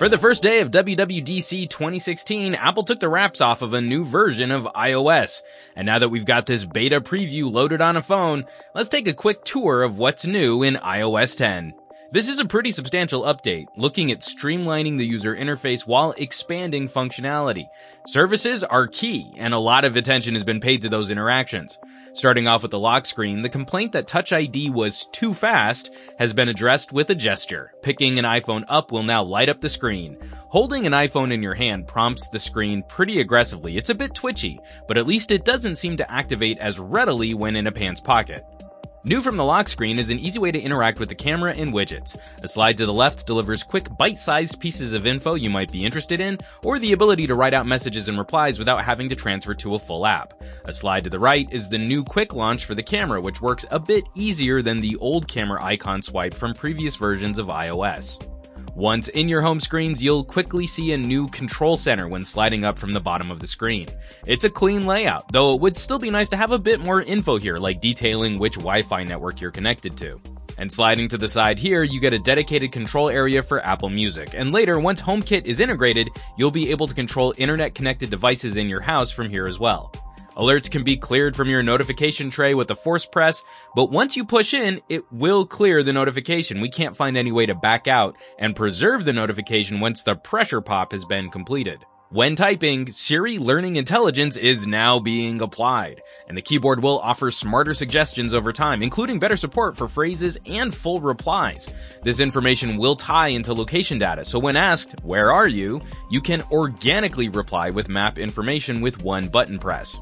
For the first day of WWDC 2016, Apple took the wraps off of a new version of iOS. And now that we've got this beta preview loaded on a phone, let's take a quick tour of what's new in iOS 10. This is a pretty substantial update, looking at streamlining the user interface while expanding functionality. Services are key, and a lot of attention has been paid to those interactions. Starting off with the lock screen, the complaint that Touch ID was too fast has been addressed with a gesture. Picking an iPhone up will now light up the screen. Holding an iPhone in your hand prompts the screen pretty aggressively. It's a bit twitchy, but at least it doesn't seem to activate as readily when in a pants pocket. New from the lock screen is an easy way to interact with the camera and widgets. A slide to the left delivers quick, bite-sized pieces of info you might be interested in, or the ability to write out messages and replies without having to transfer to a full app. A slide to the right is the new quick launch for the camera, which works a bit easier than the old camera icon swipe from previous versions of iOS. Once in your home screens, you'll quickly see a new control center when sliding up from the bottom of the screen. It's a clean layout, though it would still be nice to have a bit more info here, like detailing which Wi-Fi network you're connected to. And sliding to the side here, you get a dedicated control area for Apple Music. And later, once HomeKit is integrated, you'll be able to control internet-connected devices in your house from here as well. Alerts can be cleared from your notification tray with a force press, but once you push in, it will clear the notification. We can't find any way to back out and preserve the notification once the pressure pop has been completed. When typing, Siri Learning Intelligence is now being applied, and the keyboard will offer smarter suggestions over time, including better support for phrases and full replies. This information will tie into location data, so when asked, "Where are you?" you can organically reply with map information with one button press.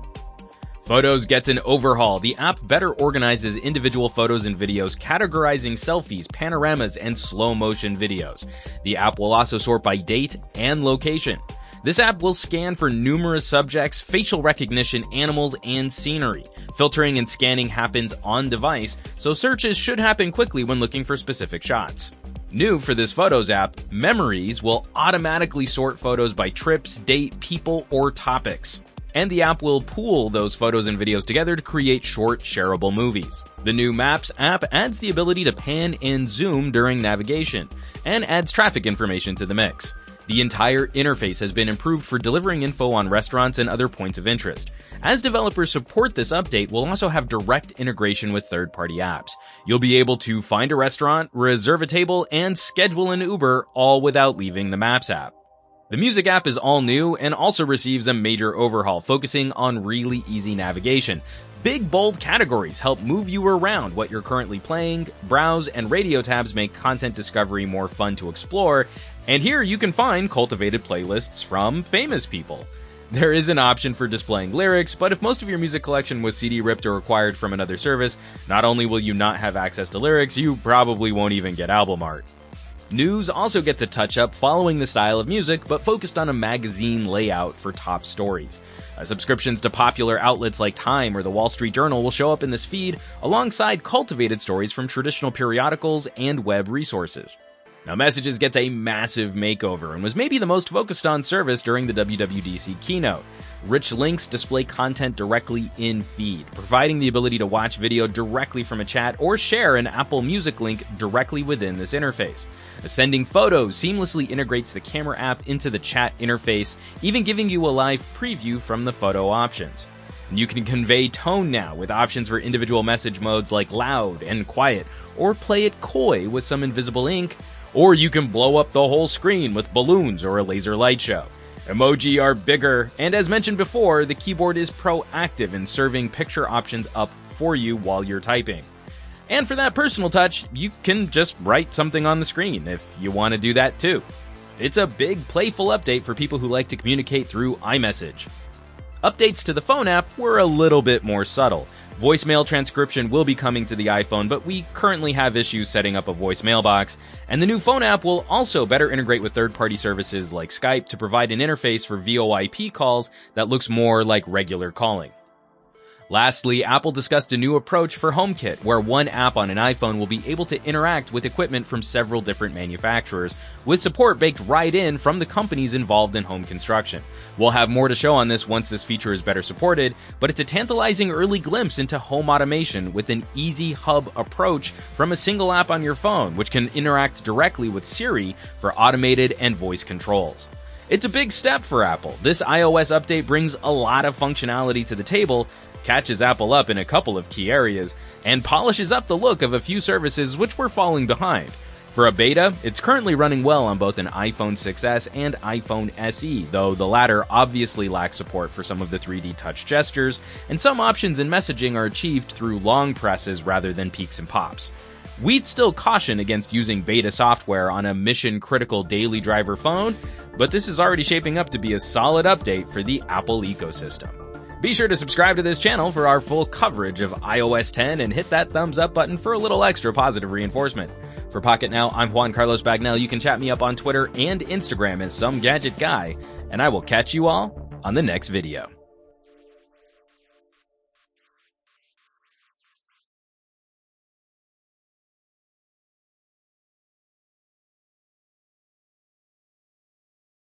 Photos gets an overhaul. The app better organizes individual photos and videos, categorizing selfies, panoramas, and slow-motion videos. The app will also sort by date and location. This app will scan for numerous subjects, facial recognition, animals, and scenery. Filtering and scanning happens on device, so searches should happen quickly when looking for specific shots. New for this Photos app, Memories will automatically sort photos by trips, date, people, or topics. And the app will pool those photos and videos together to create short, shareable movies. The new Maps app adds the ability to pan and zoom during navigation, and adds traffic information to the mix. The entire interface has been improved for delivering info on restaurants and other points of interest. As developers support this update, we'll also have direct integration with third-party apps. You'll be able to find a restaurant, reserve a table, and schedule an Uber, all without leaving the Maps app. The Music app is all new and also receives a major overhaul, focusing on really easy navigation. Big, bold categories help move you around what you're currently playing, browse, and radio tabs make content discovery more fun to explore, and here you can find cultivated playlists from famous people. There is an option for displaying lyrics, but if most of your music collection was CD ripped or acquired from another service, not only will you not have access to lyrics, you probably won't even get album art. News also gets a touch-up following the style of music, but focused on a magazine layout for top stories. Subscriptions to popular outlets like Time or the Wall Street Journal will show up in this feed, alongside cultivated stories from traditional periodicals and web resources. Now, Messages gets a massive makeover and was maybe the most focused on service during the WWDC keynote. Rich links display content directly in feed, providing the ability to watch video directly from a chat or share an Apple Music link directly within this interface. Sending photos seamlessly integrates the camera app into the chat interface, even giving you a live preview from the photo options. You can convey tone now with options for individual message modes like loud and quiet, or play it coy with some invisible ink, or you can blow up the whole screen with balloons or a laser light show. Emoji are bigger, and as mentioned before, the keyboard is proactive in serving picture options up for you while you're typing. And for that personal touch, you can just write something on the screen if you want to do that too. It's a big, playful update for people who like to communicate through iMessage. Updates to the phone app were a little bit more subtle. Voicemail transcription will be coming to the iPhone, but we currently have issues setting up a voicemail box, and the new phone app will also better integrate with third-party services like Skype to provide an interface for VoIP calls that looks more like regular calling. Lastly, Apple discussed a new approach for HomeKit, where one app on an iPhone will be able to interact with equipment from several different manufacturers, with support baked right in from the companies involved in home construction. We'll have more to show on this once this feature is better supported, but it's a tantalizing early glimpse into home automation with an easy hub approach from a single app on your phone, which can interact directly with Siri for automated and voice controls. It's a big step for Apple. This iOS update brings a lot of functionality to the table, catches Apple up in a couple of key areas, and polishes up the look of a few services which were falling behind. For a beta, it's currently running well on both an iPhone 6s and iPhone SE, though the latter obviously lacks support for some of the 3D touch gestures, and some options in messaging are achieved through long presses rather than peaks and pops. We'd still caution against using beta software on a mission-critical daily driver phone, but this is already shaping up to be a solid update for the Apple ecosystem. Be sure to subscribe to this channel for our full coverage of iOS 10 and hit that thumbs up button for a little extra positive reinforcement. For Pocket Now, I'm Juan Carlos Bagnell. You can chat me up on Twitter and Instagram as Some Gadget Guy, and I will catch you all on the next video.